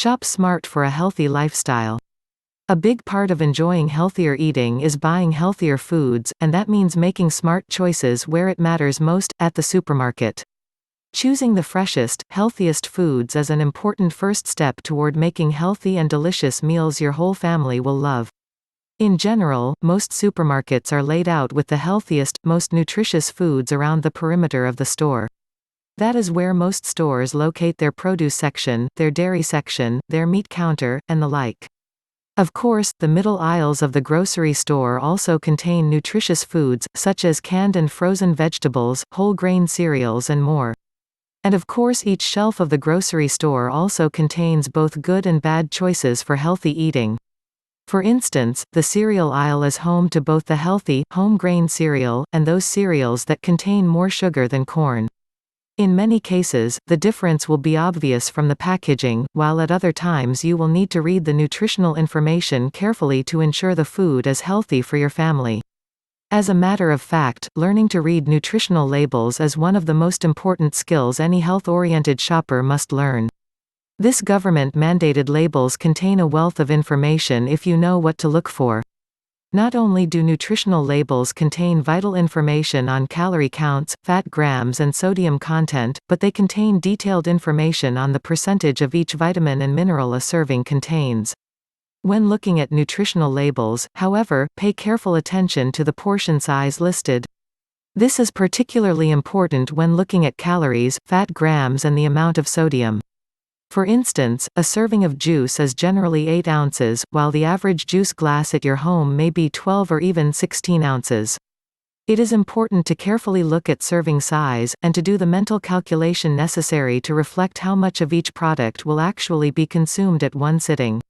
Shop smart for a healthy lifestyle. A big part of enjoying healthier eating is buying healthier foods, and that means making smart choices where it matters most, at the supermarket. Choosing the freshest, healthiest foods is an important first step toward making healthy and delicious meals your whole family will love. In general, most supermarkets are laid out with the healthiest, most nutritious foods around the perimeter of the store. That is where most stores locate their produce section, their dairy section, their meat counter, and the like. Of course, the middle aisles of the grocery store also contain nutritious foods, such as canned and frozen vegetables, whole grain cereals and more. And of course each shelf of the grocery store also contains both good and bad choices for healthy eating. For instance, the cereal aisle is home to both the healthy, whole grain cereal, and those cereals that contain more sugar than corn. In many cases, the difference will be obvious from the packaging, while at other times you will need to read the nutritional information carefully to ensure the food is healthy for your family. As a matter of fact, learning to read nutritional labels is one of the most important skills any health-oriented shopper must learn. This government-mandated labels contain a wealth of information if you know what to look for. Not only do nutritional labels contain vital information on calorie counts, fat grams and sodium content, but they contain detailed information on the percentage of each vitamin and mineral a serving contains. When looking at nutritional labels, however, pay careful attention to the portion size listed. This is particularly important when looking at calories, fat grams and the amount of sodium. For instance, a serving of juice is generally 8 ounces, while the average juice glass at your home may be 12 or even 16 ounces. It is important to carefully look at serving size, and to do the mental calculation necessary to reflect how much of each product will actually be consumed at one sitting.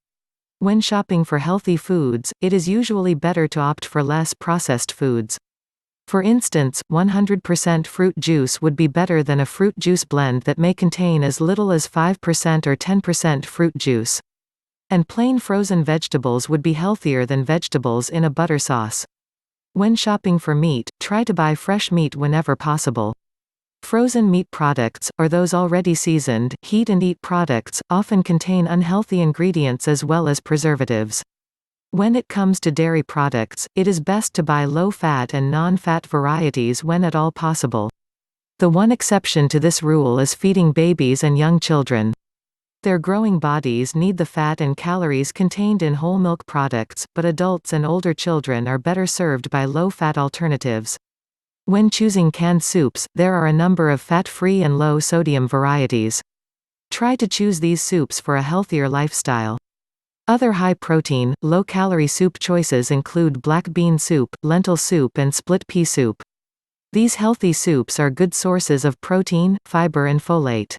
When shopping for healthy foods, it is usually better to opt for less processed foods. For instance, 100% fruit juice would be better than a fruit juice blend that may contain as little as 5% or 10% fruit juice. And plain frozen vegetables would be healthier than vegetables in a butter sauce. When shopping for meat, try to buy fresh meat whenever possible. Frozen meat products, or those already seasoned, heat-and-eat products, often contain unhealthy ingredients as well as preservatives. When it comes to dairy products, it is best to buy low-fat and non-fat varieties when at all possible. The one exception to this rule is feeding babies and young children. Their growing bodies need the fat and calories contained in whole milk products, but adults and older children are better served by low-fat alternatives. When choosing canned soups, there are a number of fat-free and low-sodium varieties. Try to choose these soups for a healthier lifestyle. Other high-protein, low-calorie soup choices include black bean soup, lentil soup and split pea soup. These healthy soups are good sources of protein, fiber and folate.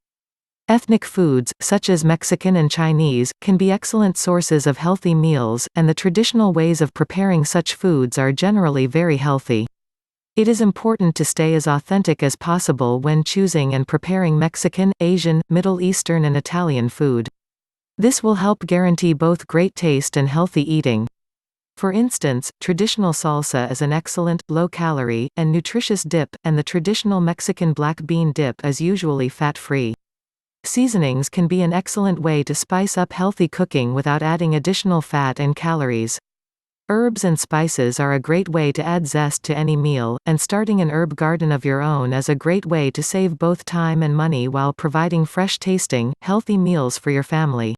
Ethnic foods, such as Mexican and Chinese, can be excellent sources of healthy meals, and the traditional ways of preparing such foods are generally very healthy. It is important to stay as authentic as possible when choosing and preparing Mexican, Asian, Middle Eastern and Italian food. This will help guarantee both great taste and healthy eating. For instance, traditional salsa is an excellent, low-calorie, and nutritious dip, and the traditional Mexican black bean dip is usually fat-free. Seasonings can be an excellent way to spice up healthy cooking without adding additional fat and calories. Herbs and spices are a great way to add zest to any meal, and starting an herb garden of your own is a great way to save both time and money while providing fresh-tasting, healthy meals for your family.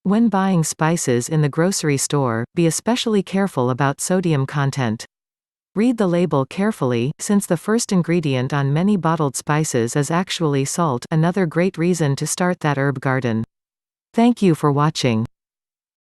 When buying spices in the grocery store, be especially careful about sodium content. Read the label carefully, since the first ingredient on many bottled spices is actually salt, another great reason to start that herb garden. Thank you for watching.